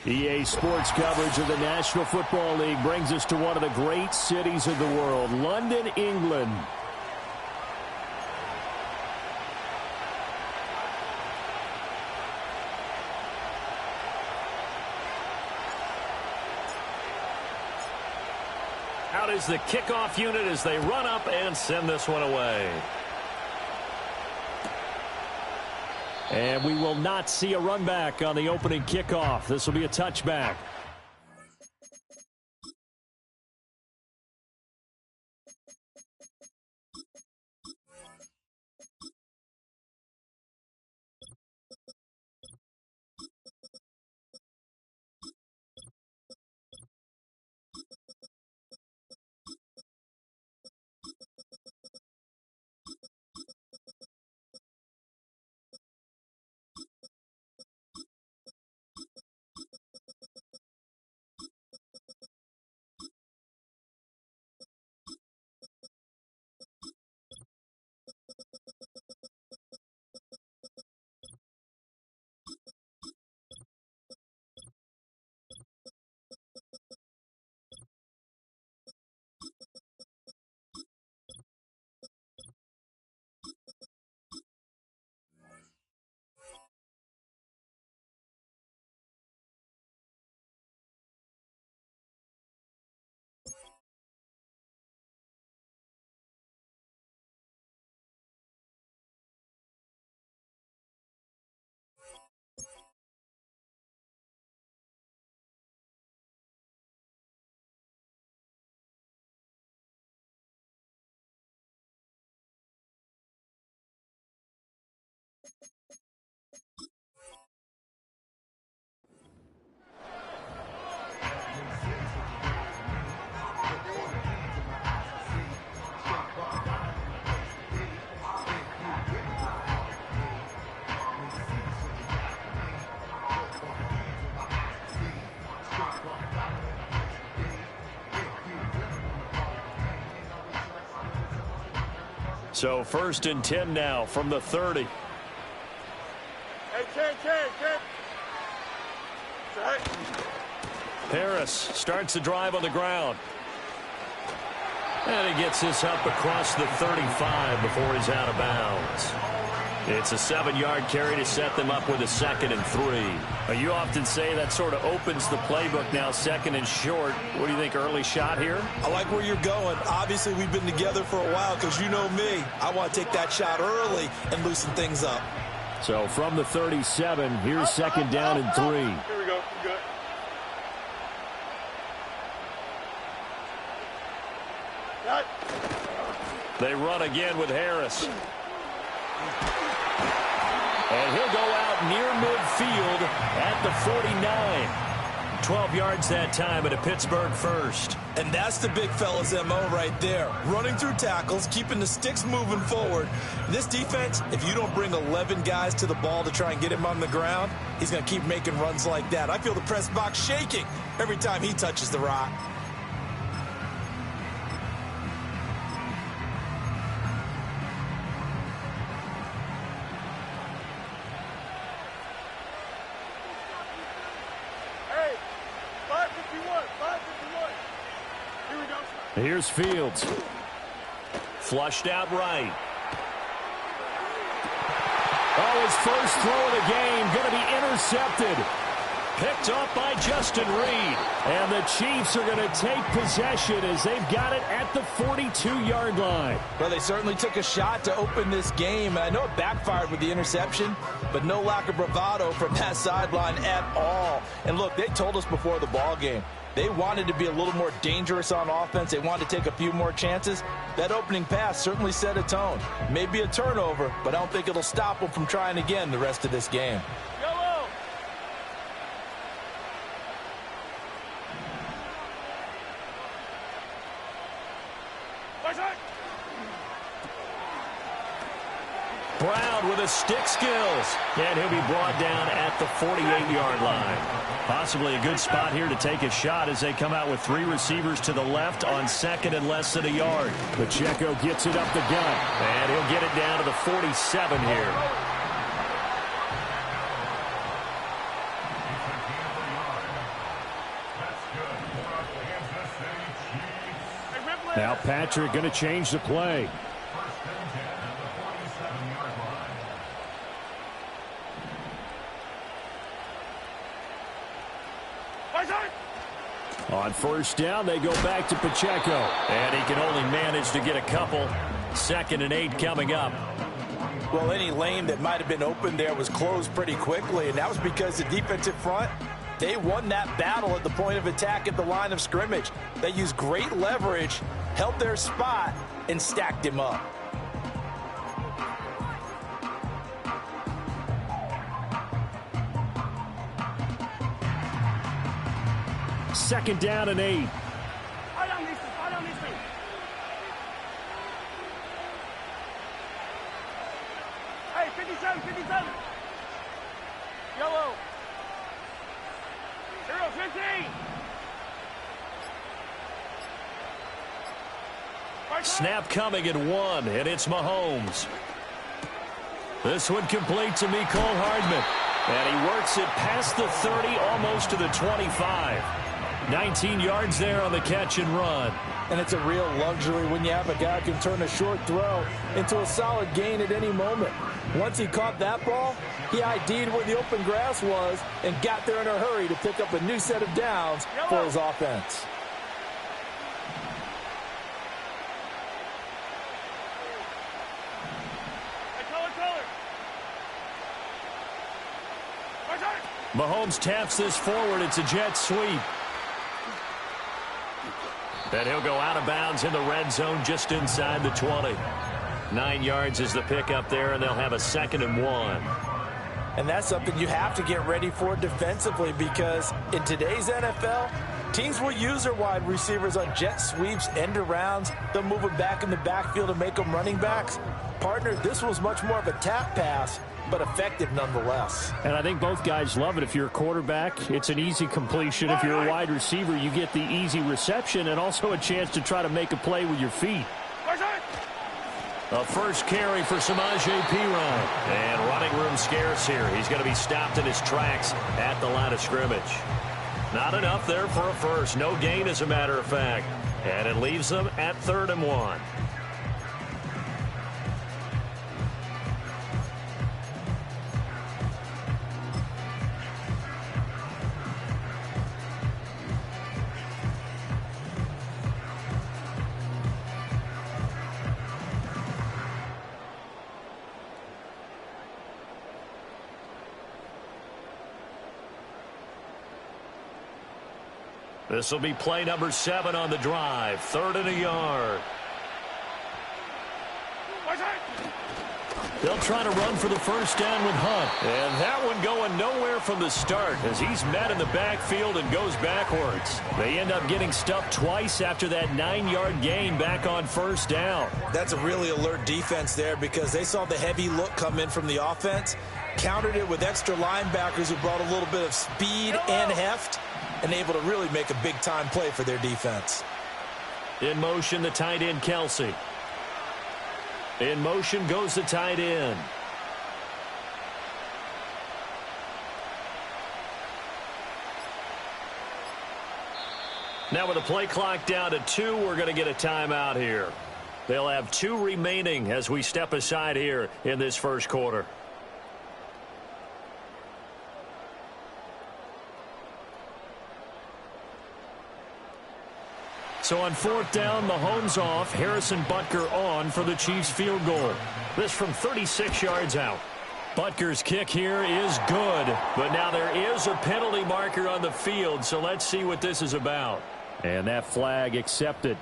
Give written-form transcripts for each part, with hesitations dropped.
EA Sports coverage of the National Football League brings us to one of the great cities of the world, London, England. Out is the kickoff unit as they run up and send this one away. And we will not see a run back on the opening kickoff. This will be a touchback. So 1st and 10 now from the 30. Hey, Ken. Harris starts the drive on the ground. And he gets this up across the 35 before he's out of bounds. It's a 7-yard carry to set them up with a 2nd and 3. You often say that sort of opens the playbook now, 2nd and short. What do you think, early shot here? I like where you're going. Obviously, we've been together for a while because you know me. I want to take that shot early and loosen things up. So from the 37, here's 2nd down and 3. Here we go. Good. They run again with Harris. And he'll go out near midfield at the 49. 12 yards that time at a Pittsburgh first. And that's the big fella's MO right there. Running through tackles, keeping the sticks moving forward. This defense, if you don't bring 11 guys to the ball to try and get him on the ground, he's going to keep making runs like that. I feel the press box shaking every time he touches the rock. Here's Fields. Flushed out right. Oh, his first throw of the game going to be intercepted. Picked up by Justin Reed. And the Chiefs are going to take possession as they've got it at the 42-yard line. Well, they certainly took a shot to open this game. And I know it backfired with the interception, but no lack of bravado from that sideline at all. And look, they told us before the ball game, they wanted to be a little more dangerous on offense. They wanted to take a few more chances. That opening pass certainly set a tone. Maybe a turnover, but I don't think it'll stop them from trying again the rest of this game. Brown with his stick skills. And he'll be brought down at the 48-yard line. Possibly a good spot here to take a shot as they come out with 3 receivers to the left on 2nd and less than a yard. Pacheco gets it up the gut. And he'll get it down to the 47 here. Now Patrick going to change the play. On first down, they go back to Pacheco. And he can only manage to get a couple. 2nd and 8 coming up. Well, any lane that might have been open there was closed pretty quickly, and that was because the defensive front, they won that battle at the point of attack at the line of scrimmage. They used great leverage, held their spot, and stacked him up. Second down and 8. Hey, 57, 57. Yellow. 0-15. Snap coming at 1, and it's Mahomes. This one complete to Mecole Hardman. And he works it past the 30, almost to the 25. 19 yards there on the catch and run. And it's a real luxury when you have a guy who can turn a short throw into a solid gain at any moment. Once he caught that ball, he ID'd where the open grass was and got there in a hurry to pick up a new set of downs for his offense. Mahomes taps this forward. It's a jet sweep. Then he'll go out of bounds in the red zone just inside the 20. 9 yards is the pickup there, and they'll have a 2nd and 1. And that's something you have to get ready for defensively, because in today's NFL, teams will use their wide receivers on jet sweeps, end arounds. They'll move them back in the backfield and make them running backs. Partner, this was much more of a tap pass, but effective nonetheless. And I think both guys love it. If you're a quarterback, it's an easy completion. If you're a wide receiver, you get the easy reception and also a chance to try to make a play with your feet. A first carry for Samaje Perine. And running room scarce here. He's going to be stopped in his tracks at the line of scrimmage. Not enough there for a first. No gain, as a matter of fact. And it leaves them at 3rd and 1. This will be play number 7 on the drive. 3rd and a yard. They'll try to run for the first down with Hunt. And that one going nowhere from the start as he's met in the backfield and goes backwards. They end up getting stuffed twice after that 9-yard gain back on first down. That's a really alert defense there, because they saw the heavy look come in from the offense, countered it with extra linebackers who brought a little bit of speed and heft, and able to really make a big-time play for their defense. In motion, the tight end, Kelsey. In motion goes the tight end. Now with the play clock down to 2, we're going to get a timeout here. They'll have 2 remaining as we step aside here in this first quarter. So on 4th down, Mahomes off, Harrison Butker on for the Chiefs field goal. This from 36 yards out. Butker's kick here is good, but now there is a penalty marker on the field, so let's see what this is about. And that flag accepted.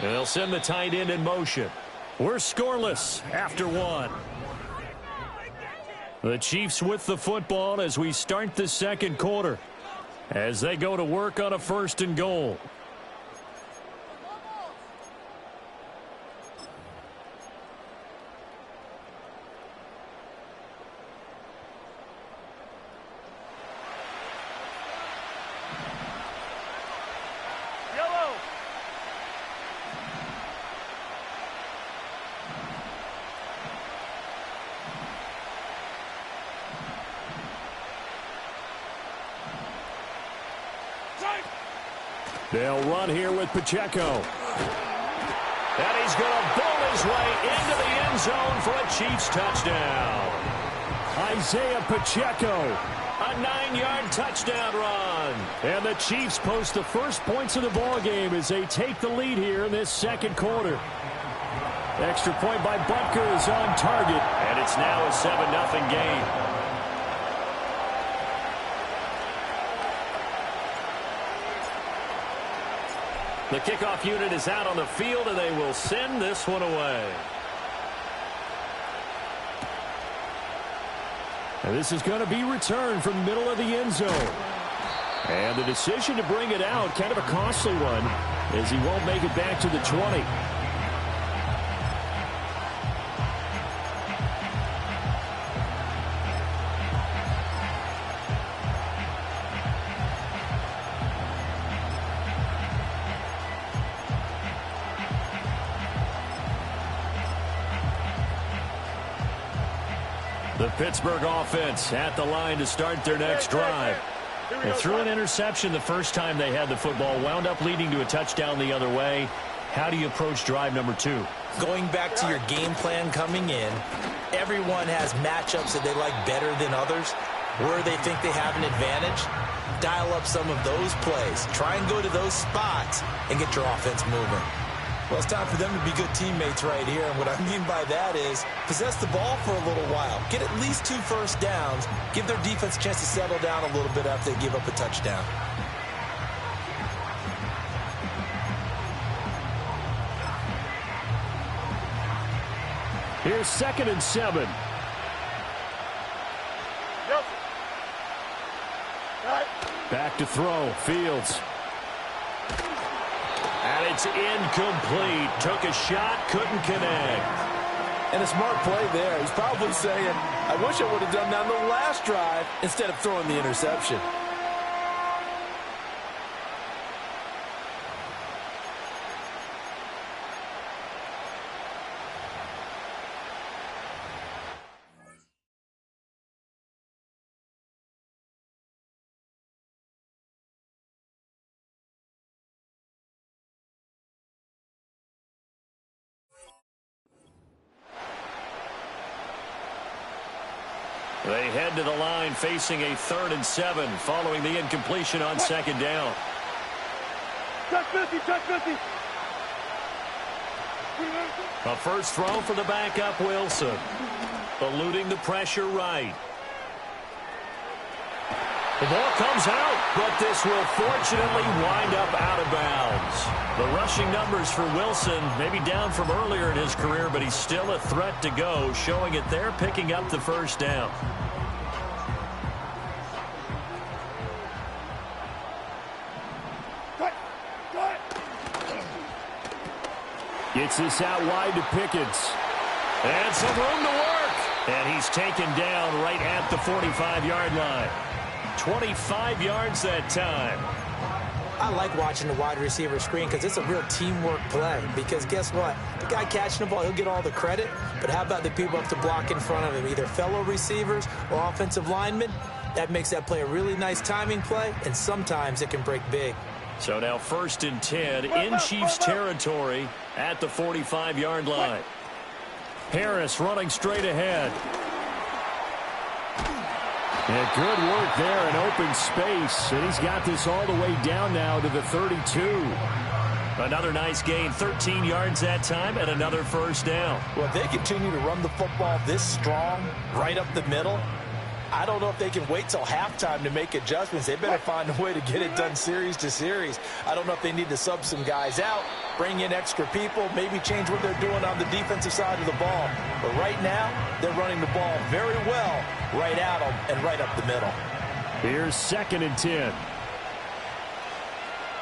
And they'll send the tight end in motion. We're scoreless after 1. The Chiefs with the football as we start the second quarter, as they go to work on a 1st and goal. They'll run here with Pacheco. And he's going to bowl his way into the end zone for a Chiefs touchdown. Isaiah Pacheco. A 9-yard touchdown run. And the Chiefs post the first points of the ball game as they take the lead here in this second quarter. Extra point by Butker is on target. And it's now a 7-0 game. The kickoff unit is out on the field, and they will send this one away. And this is going to be returned from the middle of the end zone. And the decision to bring it out, kind of a costly one, as he won't make it back to the 20. The Pittsburgh offense at the line to start their next drive. They threw an interception the first time they had the football, wound up leading to a touchdown the other way. How do you approach drive number 2? Going back to your game plan coming in, everyone has matchups that they like better than others, where they think they have an advantage. Dial up some of those plays. Try and go to those spots and get your offense moving. Well, it's time for them to be good teammates right here. And what I mean by that is possess the ball for a little while. Get at least 2 first downs. Give their defense a chance to settle down a little bit after they give up a touchdown. Here's 2nd and 7. Back to throw. Fields. And it's incomplete. Took a shot, couldn't connect. And a smart play there. He's probably saying, I wish I would have done that on the last drive instead of throwing the interception. They head to the line facing a 3rd and 7 following the incompletion on 2nd down. Touch 50, touch 50. A first throw for the backup Wilson. Eluding the pressure right. The ball comes out, but this will fortunately wind up out of bounds. The rushing numbers for Wilson may be down from earlier in his career, but he's still a threat to go, showing it there, picking up the first down. Gets this out wide to Pickens. And some room to work. And he's taken down right at the 45-yard line. 25 yards that time. I like watching the wide receiver screen because it's a real teamwork play. Because guess what? The guy catching the ball, he'll get all the credit. But how about the people up to block in front of him, either fellow receivers or offensive linemen? That makes that play a really nice timing play, and sometimes it can break big. So now 1st and 10 in Chiefs territory at the 45-yard line. Harris running straight ahead. And good work there in open space. And he's got this all the way down now to the 32. Another nice gain, 13 yards that time, and another first down. Well, if they continue to run the football this strong, right up the middle, I don't know if they can wait till halftime to make adjustments. They better find a way to get it done series to series. I don't know if they need to sub some guys out, bring in extra people, maybe change what they're doing on the defensive side of the ball. But right now, they're running the ball very well right at them and right up the middle. Here's 2nd and 10.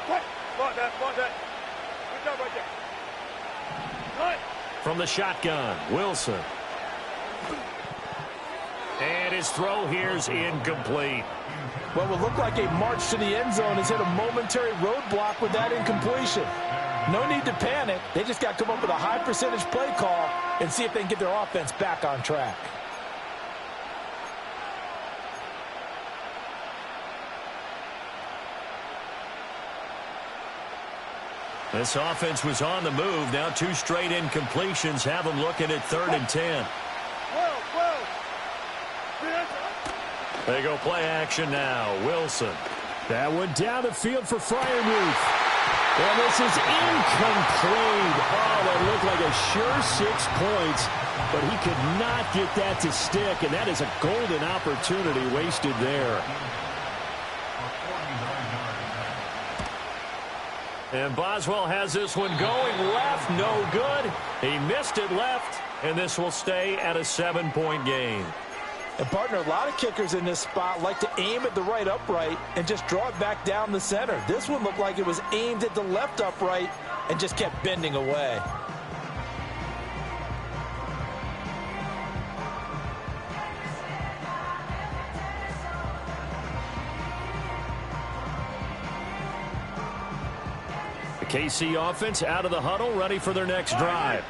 Spot that, spot that. Good job right there. Right. From the shotgun, Wilson. And his throw here's incomplete. What will look like a march to the end zone has hit a momentary roadblock with that incompletion. No need to panic. They just got to come up with a high percentage play call and see if they can get their offense back on track. This offense was on the move. Now 2 straight incompletions have them looking at 3rd and 10. They go play action now. Wilson. That one down the field for Freiermuth. And this is incomplete. Oh, that looked like a sure 6 points, but he could not get that to stick, and that is a golden opportunity wasted there. And Boswell has this one going left, no good. He missed it left, and this will stay at a 7-point game. And, partner, a lot of kickers in this spot like to aim at the right upright and just draw it back down the center. This one looked like it was aimed at the left upright and just kept bending away. The KC offense out of the huddle, ready for their next drive.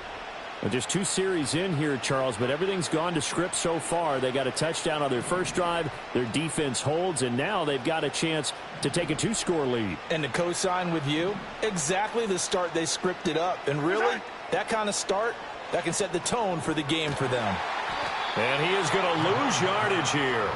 Well, just 2 series in here, Charles, but everything's gone to script so far. They got a touchdown on their first drive. Their defense holds, and now they've got a chance to take a 2-score lead. And to co-sign with you, exactly the start they scripted up. And really, that kind of start, that can set the tone for the game for them. And he is going to lose yardage here.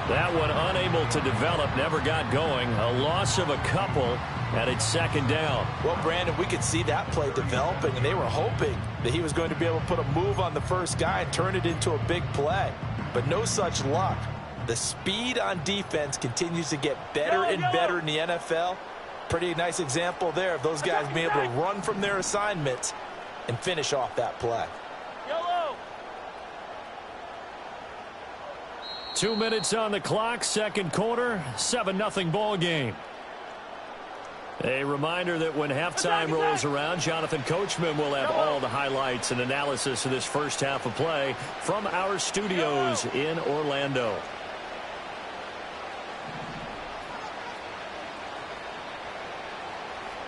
That one unable to develop, never got going. A loss of a couple, and it's 2nd down. Well, Brandon, we could see that play developing, and they were hoping that he was going to be able to put a move on the first guy and turn it into a big play. But no such luck. The speed on defense continues to get better and better in the NFL. Pretty nice example there of those guys being able to run from their assignments and finish off that play. 2 minutes on the clock, 2nd quarter, 7-0 ball game. A reminder that when halftime rolls around, Jonathan Coachman will have all the highlights and analysis of this first half of play from our studios in Orlando.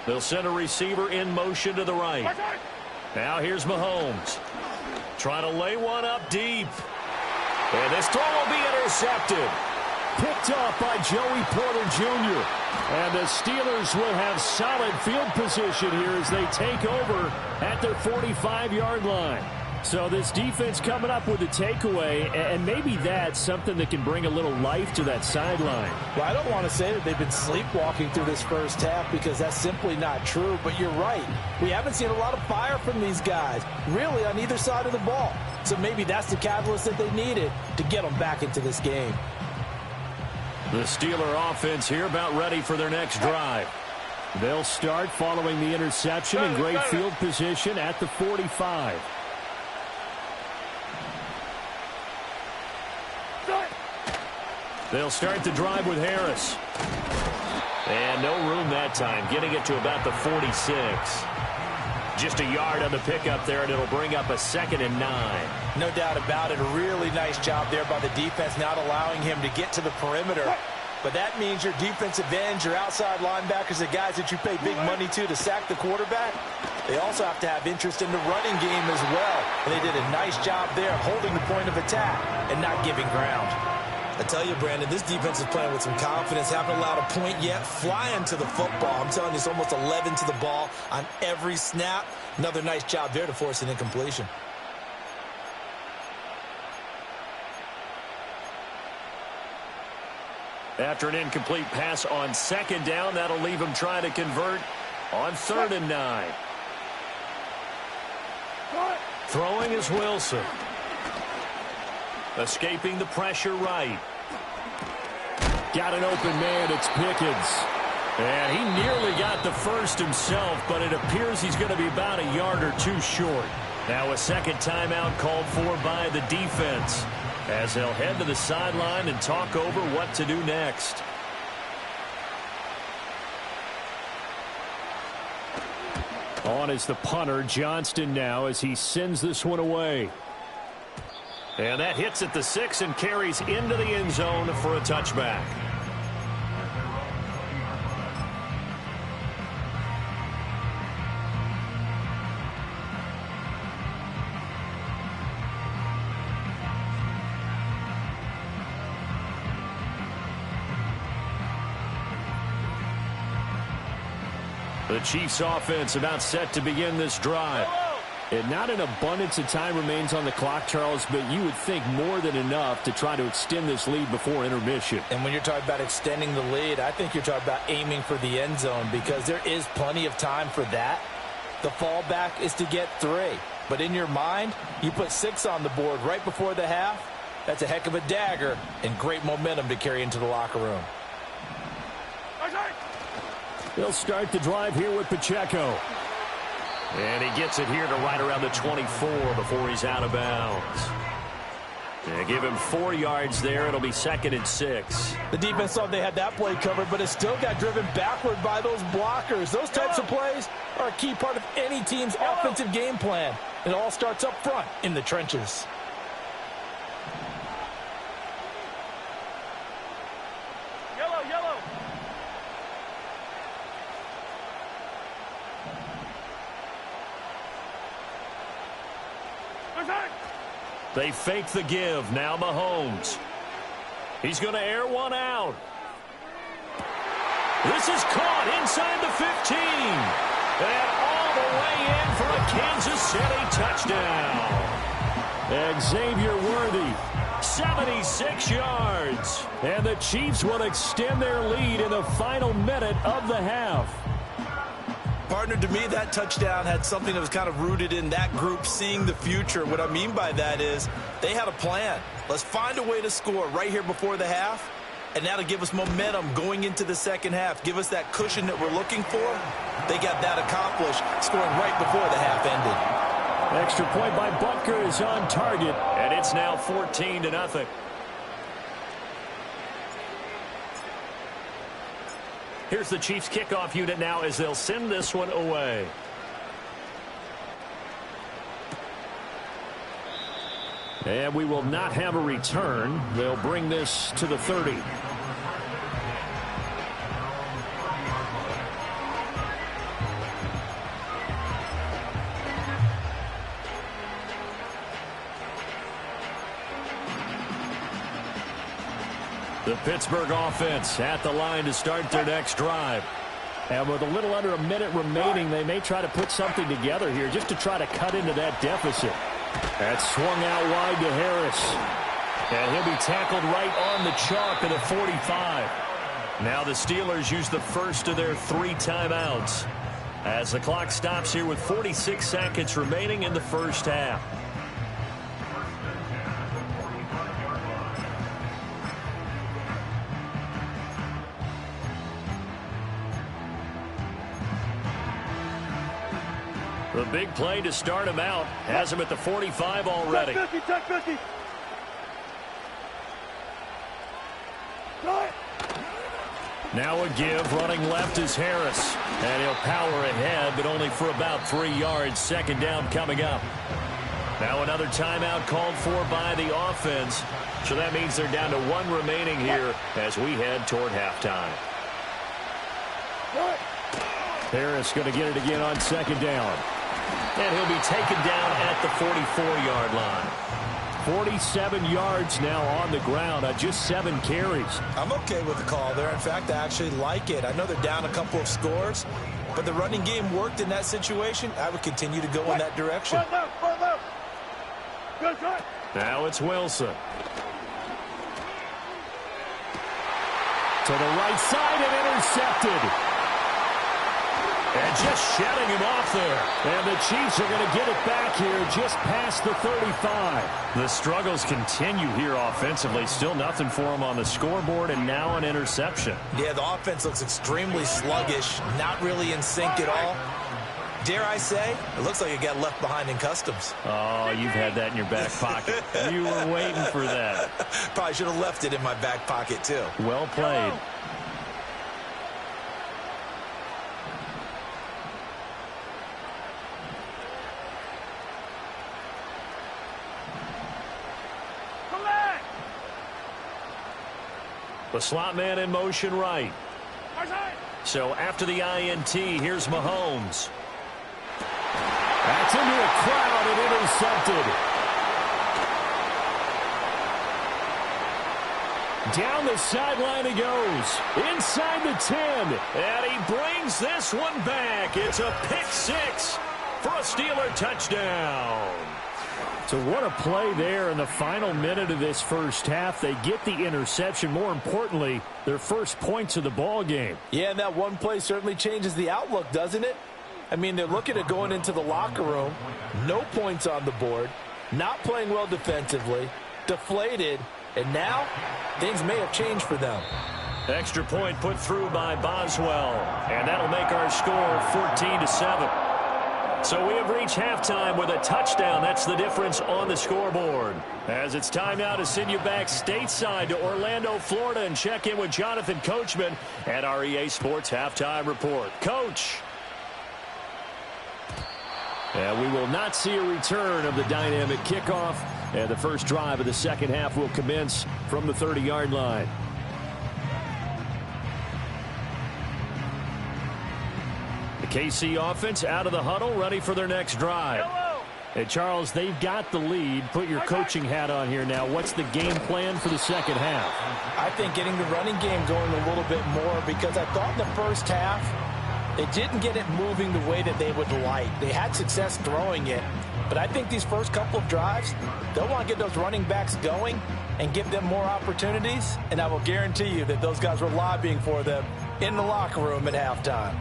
They'll send a receiver in motion to the right. Now here's Mahomes. Trying to lay one up deep. And this throw will be intercepted. Picked off by Joey Porter Jr. And the Steelers will have solid field position here as they take over at their 45-yard line. So this defense coming up with a takeaway, and maybe that's something that can bring a little life to that sideline. Well, I don't want to say that they've been sleepwalking through this first half because that's simply not true, but you're right. We haven't seen a lot of fire from these guys, really, on either side of the ball. So maybe that's the catalyst that they needed to get them back into this game. The Steeler offense here about ready for their next drive. They'll start following the interception in great field position at the 45. They'll start the drive with Harris. And no room that time, getting it to about the 46. Just a yard on the pickup there, and it'll bring up a 2nd and 9. No doubt about it. A really nice job there by the defense, not allowing him to get to the perimeter. But that means your defensive ends, your outside linebackers, the guys that you pay big money to sack the quarterback, they also have to have interest in the running game as well. And they did a nice job there holding the point of attack and not giving ground. I tell you, Brandon, this defense is playing with some confidence. Haven't allowed a point yet. Flying to the football. I'm telling you, it's almost 11 to the ball on every snap. Another nice job there to force an incompletion. After an incomplete pass on 2nd down, that'll leave him trying to convert on 3rd and 9. Throwing is Wilson. Escaping the pressure right. Got an open man. It's Pickens. And he nearly got the first himself, but it appears he's going to be about a yard or two short. Now a 2nd timeout called for by the defense, as they'll head to the sideline and talk over what to do next. On is the punter, Johnston, now as he sends this one away. And that hits at the 6 and carries into the end zone for a touchback. The Chiefs offense about set to begin this drive. And not an abundance of time remains on the clock, Charles, but you would think more than enough to try to extend this lead before intermission. And when you're talking about extending the lead, I think you're talking about aiming for the end zone because there is plenty of time for that. The fallback is to get 3. But in your mind, you put 6 on the board right before the half. That's a heck of a dagger and great momentum to carry into the locker room. They'll start the drive here with Pacheco. And he gets it here to right around the 24 before he's out of bounds. They give him 4 yards there. It'll be 2nd and 6. The defense thought they had that play covered, but it still got driven backward by those blockers. Those types of plays are a key part of any team's offensive game plan. It all starts up front in the trenches. Yellow. They fake the give. Now Mahomes. He's going to air one out. This is caught inside the 15. And all the way in for a Kansas City touchdown. Xavier Worthy. 76 yards. And the Chiefs will extend their lead in the final minute of the half. Partner, to me, that touchdown had something that was kind of rooted in that group seeing the future. What I mean by that is they had a plan. Let's find a way to score right here before the half, and that'll give us momentum going into the second half, give us that cushion that we're looking for. They got that accomplished, scoring right before the half ended. Extra point by Butker is on target. And it's now 14-0. Here's the Chiefs kickoff unit now as they'll send this one away. And we will not have a return. They'll bring this to the 30. The Pittsburgh offense at the line to start their next drive. And with a little under a minute remaining, they may try to put something together here just to try to cut into that deficit. That's swung out wide to Harris. And he'll be tackled right on the chalk of the 45. Now the Steelers use the first of their 3 timeouts as the clock stops here with 46 seconds remaining in the first half. The big play to start him out has him at the 45 already. Check 50. Now a give, running left is Harris. And he'll power ahead, but only for about 3 yards. Second down coming up. Now another timeout called for by the offense. So that means they're down to 1 remaining here as we head toward halftime. Harris going to get it again on second down. And he'll be taken down at the 44-yard line. 47 yards now on the ground on just 7 carries. I'm okay with the call there. In fact, I actually like it. I know they're down a couple of scores, but the running game worked in that situation. I would continue to go in that direction. Now it's Wilson. To the right side and intercepted. And just shedding him off there. And the Chiefs are going to get it back here just past the 35. The struggles continue here offensively. Still nothing for them on the scoreboard, and now an interception. Yeah, the offense looks extremely sluggish, not really in sync at all. Dare I say, it looks like it got left behind in customs. Oh, you've had that in your back pocket. You were waiting for that. Probably should have left it in my back pocket, too. Well played. The slot man in motion right. So after the INT, here's Mahomes. That's into a crowd and intercepted. Down the sideline he goes. Inside the 10. And he brings this one back. It's a pick six for a Steeler touchdown. So what a play there in the final minute of this first half. They get the interception. More importantly, their first points of the ball game. Yeah, and that one play certainly changes the outlook, doesn't it? I mean, they're looking at going into the locker room. No points on the board. Not playing well defensively. Deflated. And now, things may have changed for them. Extra point put through by Boswell. And that'll make our score 14-7. So we have reached halftime with a touchdown. That's the difference on the scoreboard. As it's time now to send you back stateside to Orlando, Florida, and check in with Jonathan Coachman at our EA Sports Halftime Report. Coach. And we will not see a return of the dynamic kickoff. And the first drive of the second half will commence from the 30-yard line. The KC offense out of the huddle, ready for their next drive. And Charles, they've got the lead. Put your coaching hat on here now. What's the game plan for the second half? I think getting the running game going a little bit more, because I thought in the first half they didn't get it moving the way that they would like. They had success throwing it. But I think these first couple of drives, they'll want to get those running backs going and give them more opportunities. And I will guarantee you that those guys were lobbying for them in the locker room at halftime.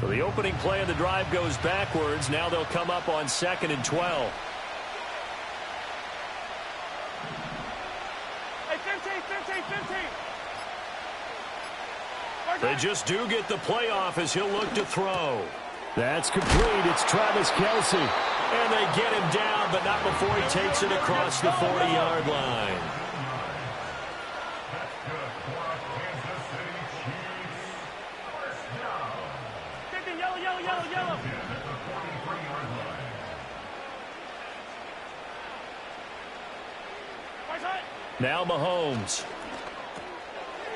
So the opening play of the drive goes backwards. Now they'll come up on 2nd and 12. They just do get the playoff as he'll look to throw. That's complete. It's Travis Kelce. And they get him down, but not before he takes it across the 40-yard line. Yellow. Now Mahomes.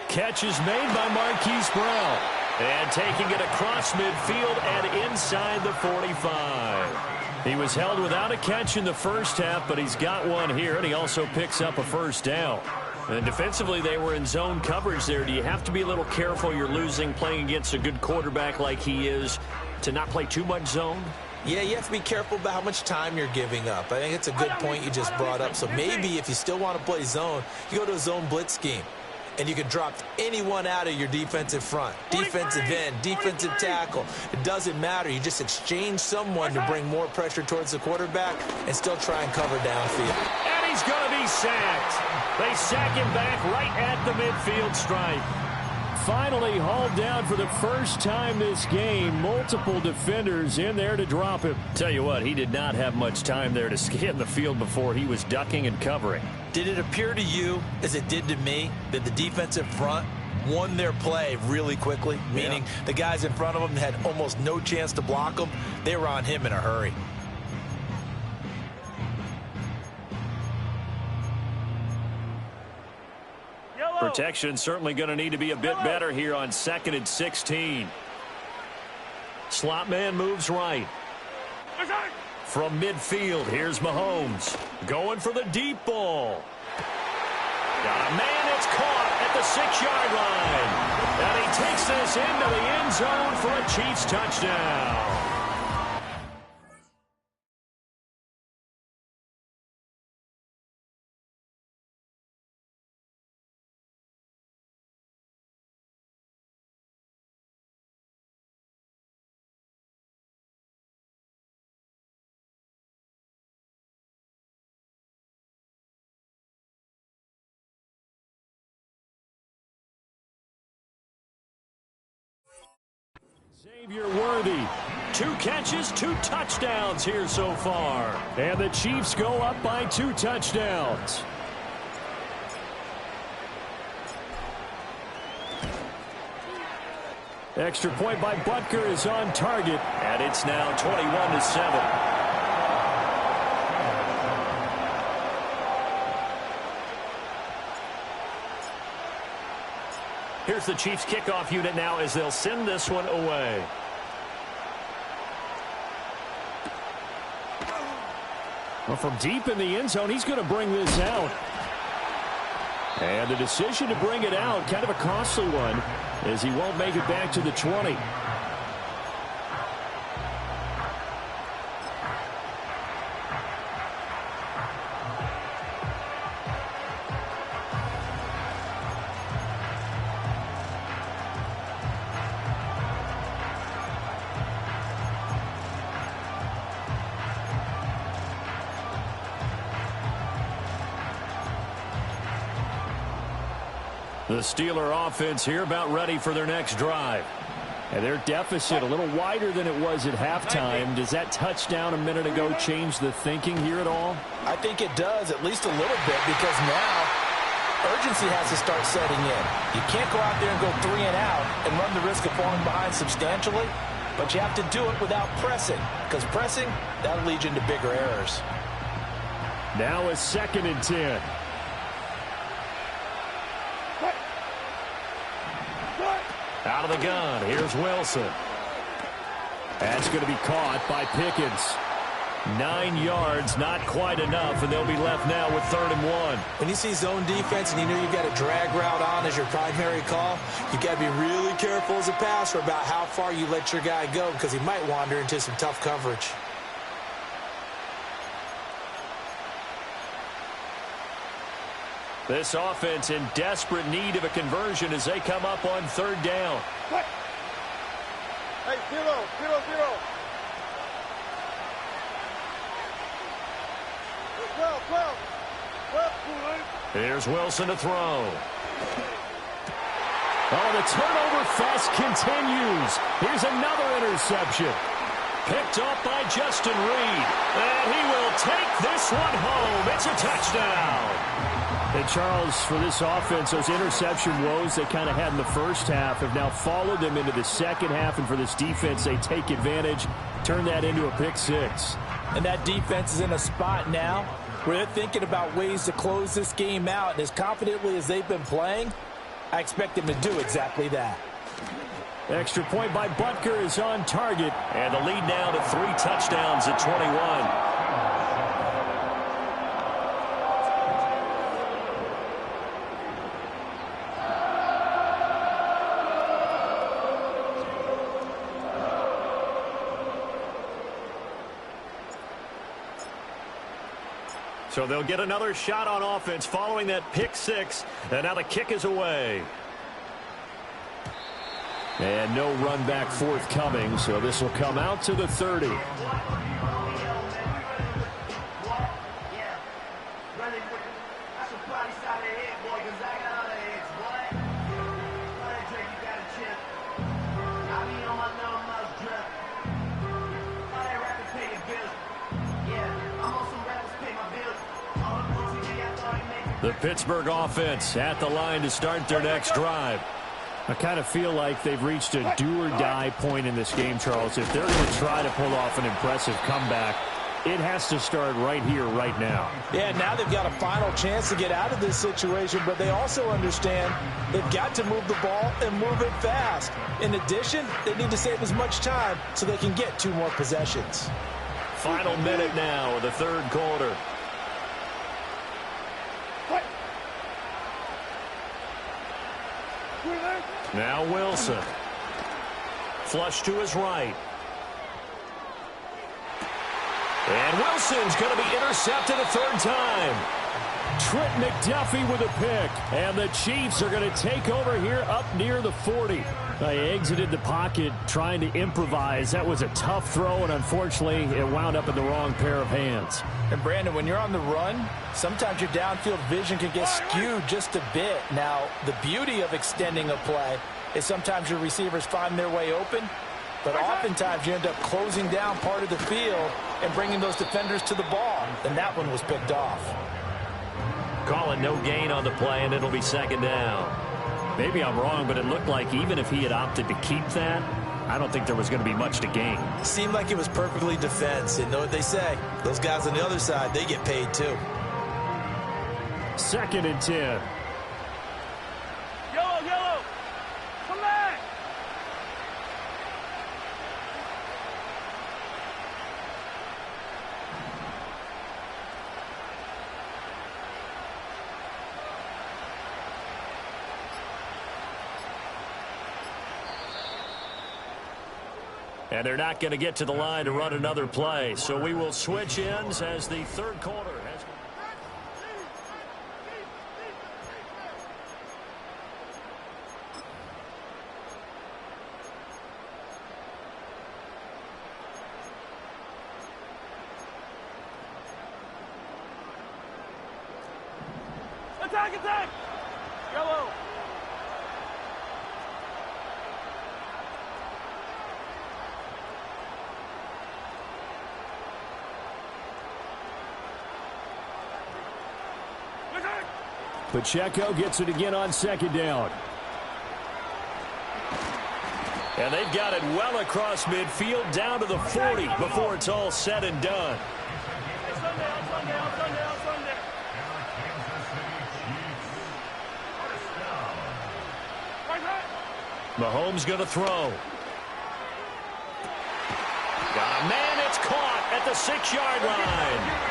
Catch is made by Marquise Brown. And taking it across midfield and inside the 45. He was held without a catch in the first half, but he's got one here, and he also picks up a first down. And defensively, they were in zone coverage there. Do you have to be a little careful? You're losing playing against a good quarterback like he is to not play too much zone? Yeah, you have to be careful about how much time you're giving up. I think it's a good point you just brought up. So maybe if you still want to play zone, you go to a zone blitz scheme. And you can drop anyone out of your defensive front. Defensive end, defensive tackle. It doesn't matter. You just exchange someone to bring more pressure towards the quarterback and still try and cover downfield. And he's going to be sacked. They sack him back right at the midfield stripe. Finally hauled down for the first time this game. Multiple defenders in there to drop him. Tell you what, he did not have much time there to scan the field before he was ducking and covering. Did it appear to you, as it did to me, that the defensive front won their play really quickly? Meaning the guys in front of them had almost no chance to block them. They were on him in a hurry. Protection certainly going to need to be a bit better here on 2nd and 16. Slot man moves right. From midfield, here's Mahomes. Going for the deep ball. Got a man that's caught at the 6-yard line. And he takes this into the end zone for a Chiefs touchdown. Xavier Worthy. 2 catches, 2 touchdowns here so far. And the Chiefs go up by 2 touchdowns. Extra point by Butker is on target. And it's now 21-7. Here's the Chiefs kickoff unit now as they'll send this one away. Well, from deep in the end zone, he's going to bring this out. And the decision to bring it out, kind of a costly one, as he won't make it back to the 20. The Steeler offense here about ready for their next drive. And their deficit a little wider than it was at halftime. Does that touchdown a minute ago change the thinking here at all? I think it does, at least a little bit, because now urgency has to start setting in. You can't go out there and go 3 and out and run the risk of falling behind substantially, but you have to do it without pressing, because pressing, that'll lead you into bigger errors. Now a 2nd and 10. Out of the gun, here's Wilson. That's going to be caught by Pickens. 9 yards, not quite enough, and they'll be left now with 3rd and 1. When you see zone defense and you know you've got a drag route on as your primary call, you've got to be really careful as a passer about how far you let your guy go, because he might wander into some tough coverage. This offense in desperate need of a conversion as they come up on 3rd down. Hey, 0-0-0. 12. Here's Wilson to throw. Oh, the turnover fest continues. Here's another interception. Picked off by Justin Reed. And he will take this one home. It's a touchdown. And Charles, for this offense, those interception woes they kind of had in the first half have now followed them into the second half. And for this defense, they take advantage, turn that into a pick 6. And that defense is in a spot now where they're thinking about ways to close this game out. And as confidently as they've been playing, I expect them to do exactly that. Extra point by Butker is on target. And the lead now to 3 touchdowns at 21. So they'll get another shot on offense following that pick 6. And now the kick is away. And no run back forthcoming, so this will come out to the 30. The Pittsburgh offense at the line to start their next drive. I kind of feel like they've reached a do-or-die point in this game, Charles. If they're going to try to pull off an impressive comeback, it has to start right here, right now. Yeah, now they've got a final chance to get out of this situation, but they also understand they've got to move the ball and move it fast. In addition, they need to save as much time so they can get 2 more possessions. Final minute now of the 3rd quarter. Now Wilson. Flush to his right. And Wilson's going to be intercepted a 3rd time. Trent McDuffie with a pick. And the Chiefs are going to take over here up near the 40. They exited the pocket trying to improvise. That was a tough throw, and unfortunately, it wound up in the wrong pair of hands. And, Brandon, when you're on the run, sometimes your downfield vision can get skewed just a bit. Now, the beauty of extending a play is sometimes your receivers find their way open, but oftentimes you end up closing down part of the field and bringing those defenders to the ball, and that one was picked off. Calling no gain on the play, and it'll be 2nd down. Maybe I'm wrong, but it looked like even if he had opted to keep that, I don't think there was going to be much to gain. Seemed like it was perfectly defense. And know what they say? Those guys on the other side, they get paid too. 2nd and 10. Yellow. And they're not going to get to the line to run another play. So we will switch ends as the third quarter has... Attack, attack! Yellow! Pacheco gets it again on second down. And they've got it well across midfield down to the 40 before it's all said and done. Mahomes going to throw. Got a man, it's caught at the 6-yard line.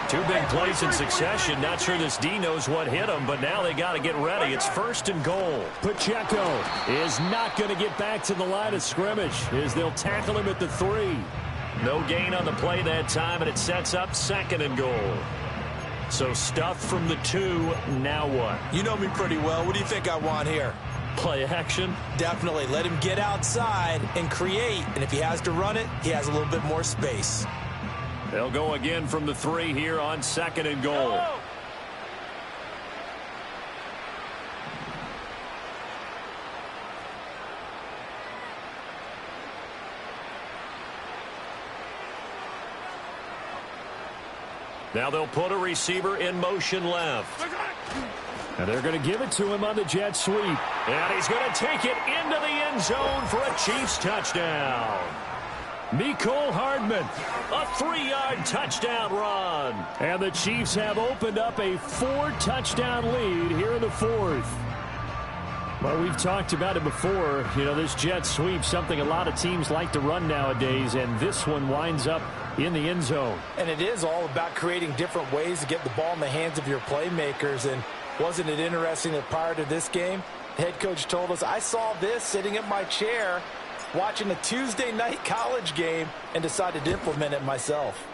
2 big plays in succession. Not sure this D knows what hit him, but now they got to get ready. It's 1st and goal. Pacheco is not going to get back to the line of scrimmage as they'll tackle him at the 3. No gain on the play that time, and it sets up 2nd and goal. So stuff from the 2. Now what? You know me pretty well. What do you think I want here? Play action? Definitely. Let him get outside and create. And if he has to run it, he has a little bit more space. They'll go again from the 3 here on 2nd and goal. Now they'll put a receiver in motion left. And they're going to give it to him on the jet sweep. And he's going to take it into the end zone for a Chiefs touchdown. Mecole Hardman. A 3-yard touchdown run. And the Chiefs have opened up a 4-touchdown lead here in the 4th. Well, we've talked about it before. You know, this jet sweep, something a lot of teams like to run nowadays, and this one winds up in the end zone. And it is all about creating different ways to get the ball in the hands of your playmakers. And wasn't it interesting that prior to this game, the head coach told us, I saw this sitting in my chair watching a Tuesday night college game and decided to implement it myself.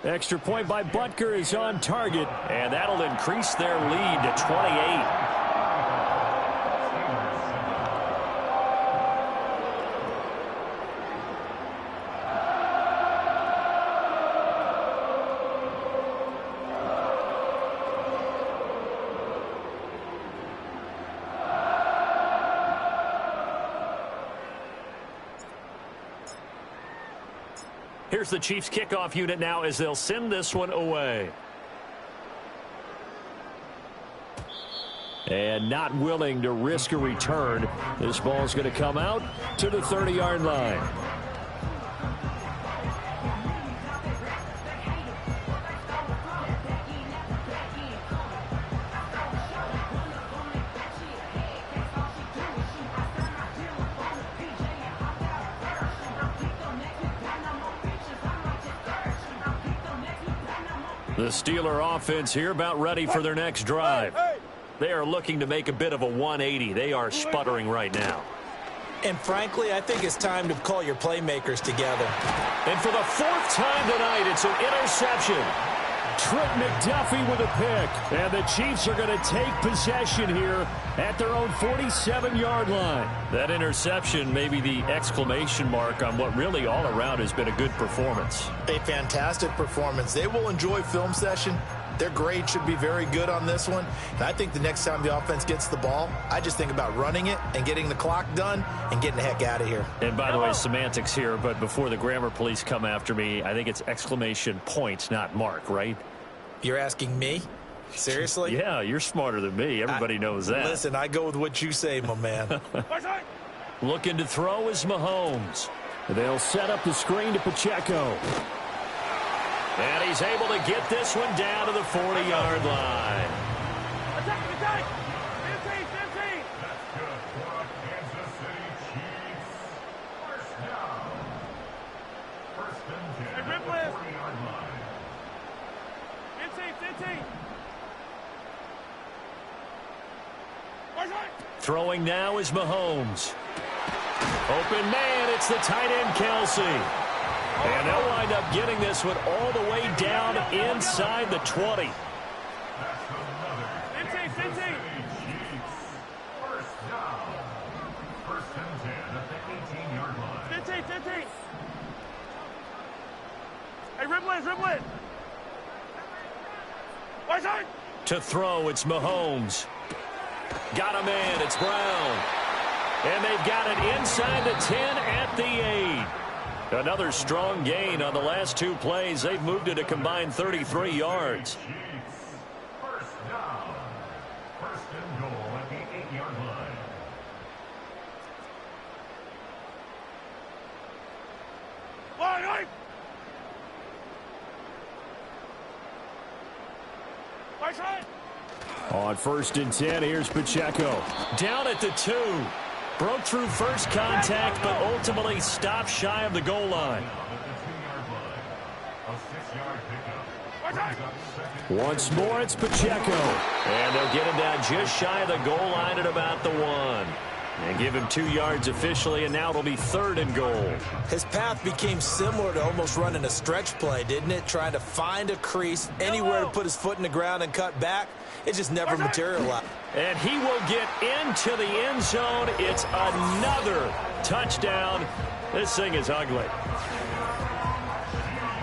Extra point by Butker is on target. And that'll increase their lead to 28. Here's the Chiefs kickoff unit now as they'll send this one away. And not willing to risk a return. This ball's going to come out to the 30-yard line. The Steeler offense here about ready for their next drive. They are looking to make a bit of a 180. They are sputtering right now. And frankly, I think it's time to call your playmakers together. And for the 4th time tonight, it's an interception. Trent McDuffie with a pick. And the Chiefs are going to take possession here at their own 47-yard line. That interception may be the exclamation mark on what really all around has been a good performance. A fantastic performance. They will enjoy film session. Their grade should be very good on this one. And I think the next time the offense gets the ball, I just think about running it and getting the clock done and getting the heck out of here. And by the way, semantics here, but before the grammar police come after me, I think it's exclamation point, not mark, right? You're asking me? Seriously? Yeah, you're smarter than me. Everybody knows that. Listen, I go with what you say, my man. Looking to throw is Mahomes. They'll set up the screen to Pacheco. And he's able to get this one down to the 40-yard line. Attack, attack! 15, 15! That's good for a Kansas City Chiefs. First down. First and 10 at the 40-yard line. 15, 15! Throwing now is Mahomes. Open man, it's the tight end, Kelsey. And they'll wind up getting this one all the way down inside the 20. Hey, Riblet. To throw, it's Mahomes. Got a man, it's Brown. And they've got it inside the 10 at the 8. Another strong gain on the last two plays. They've moved it a combined 33 yards. First down. First and goal at the 8-yard line. On 1st and 10, here's Pacheco. Down at the 2. Broke through first contact, but ultimately stopped shy of the goal line. Once more, it's Pacheco. And they'll get him down just shy of the goal line at about the 1. And give him 2 yards officially, and now it'll be 3rd and goal. His path became similar to almost running a stretch play, didn't it? Trying to find a crease, anywhere to put his foot in the ground and cut back. It just never materialized. And he will get into the end zone. It's another touchdown. This thing is ugly.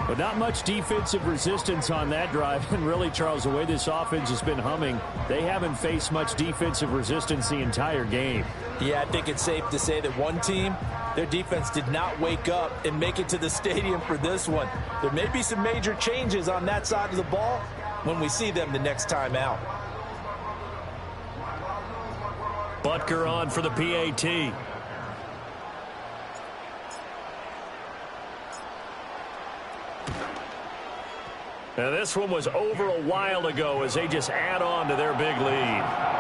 But not much defensive resistance on that drive. And really, Charles, the way this offense has been humming, they haven't faced much defensive resistance the entire game. Yeah, I think it's safe to say that one team, their defense did not wake up and make it to the stadium for this one. There may be some major changes on that side of the ball when we see them the next time out. Butker on for the PAT. Now this one was over a while ago as they just add on to their big lead.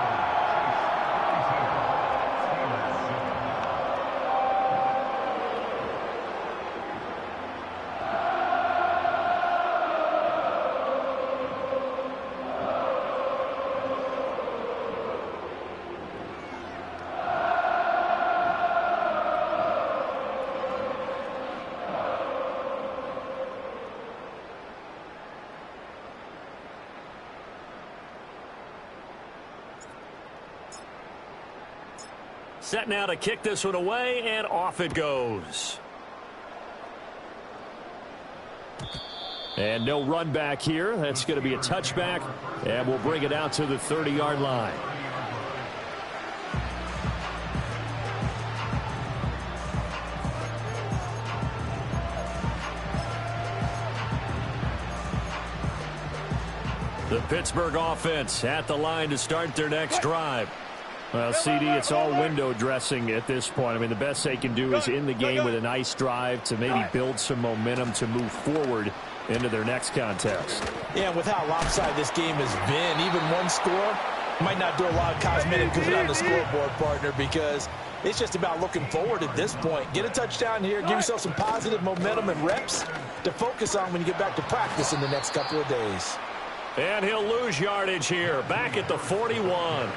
Set now to kick this one away, and off it goes. And no run back here. That's going to be a touchback, and we'll bring it out to the 30-yard line. The Pittsburgh offense at the line to start their next drive. Well, CD, it's all window dressing at this point. I mean, the best they can do is in the game with a nice drive to maybe build some momentum to move forward into their next contest. Yeah, with how lopsided this game has been, even one score might not do a lot of cosmetic good on the scoreboard, partner, because it's just about looking forward at this point. Get a touchdown here, give yourself some positive momentum and reps to focus on when you get back to practice in the next couple of days. And he'll lose yardage here, back at the 41.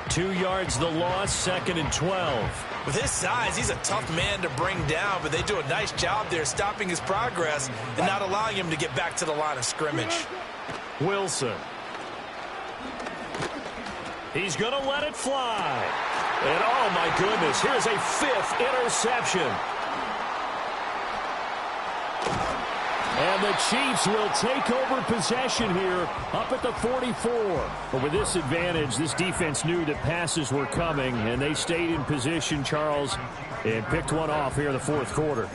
2 yards the loss, 2nd and 12. With his size, he's a tough man to bring down, but they do a nice job there stopping his progress and not allowing him to get back to the line of scrimmage. Wilson. He's going to let it fly. And oh my goodness, here's a 5th interception. And the Chiefs will take over possession here up at the 44. But with this advantage, this defense knew that passes were coming, and they stayed in position, Charles, and picked one off here in the 4th quarter.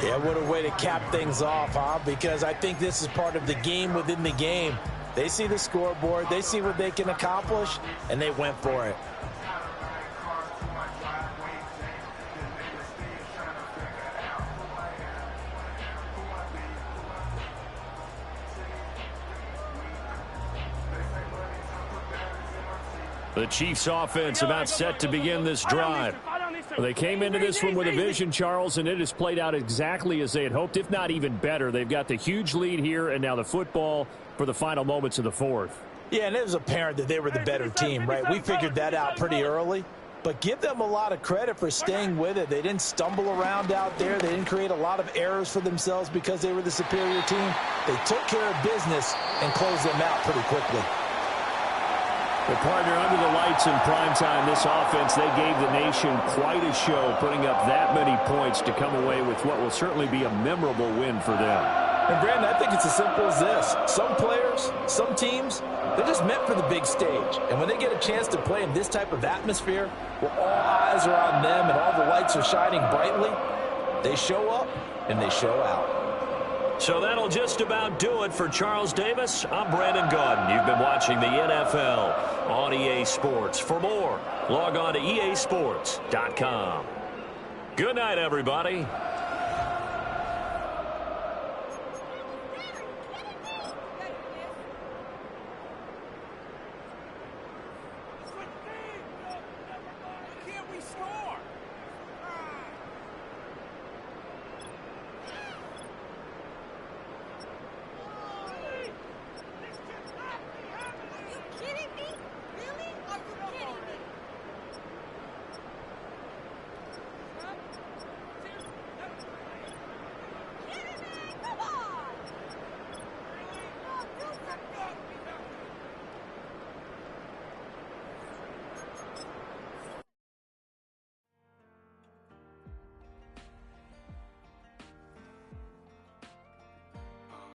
Yeah, what a way to cap things off, huh? Because I think this is part of the game within the game. They see the scoreboard, they see what they can accomplish, and they went for it. The Chiefs offense about set to begin this drive. Well, they came into this one with a vision, Charles, and it has played out exactly as they had hoped, if not even better. They've got the huge lead here, and now the football for the final moments of the 4th. Yeah, and it was apparent that they were the better team, right? We figured that out pretty early. but give them a lot of credit for staying with it. They didn't stumble around out there. They didn't create a lot of errors for themselves because they were the superior team. They took care of business and closed them out pretty quickly. Well, partner, under the lights in primetime, this offense, they gave the nation quite a show, putting up that many points to come away with what will certainly be a memorable win for them. And, Brandon, I think it's as simple as this. Some players, some teams, they're just meant for the big stage. And when they get a chance to play in this type of atmosphere, where all eyes are on them and all the lights are shining brightly, they show up and they show out. So that'll just about do it for Charles Davis. I'm Brandon Gaudin. You've been watching the NFL on EA Sports. For more, log on to easports.com. Good night, everybody.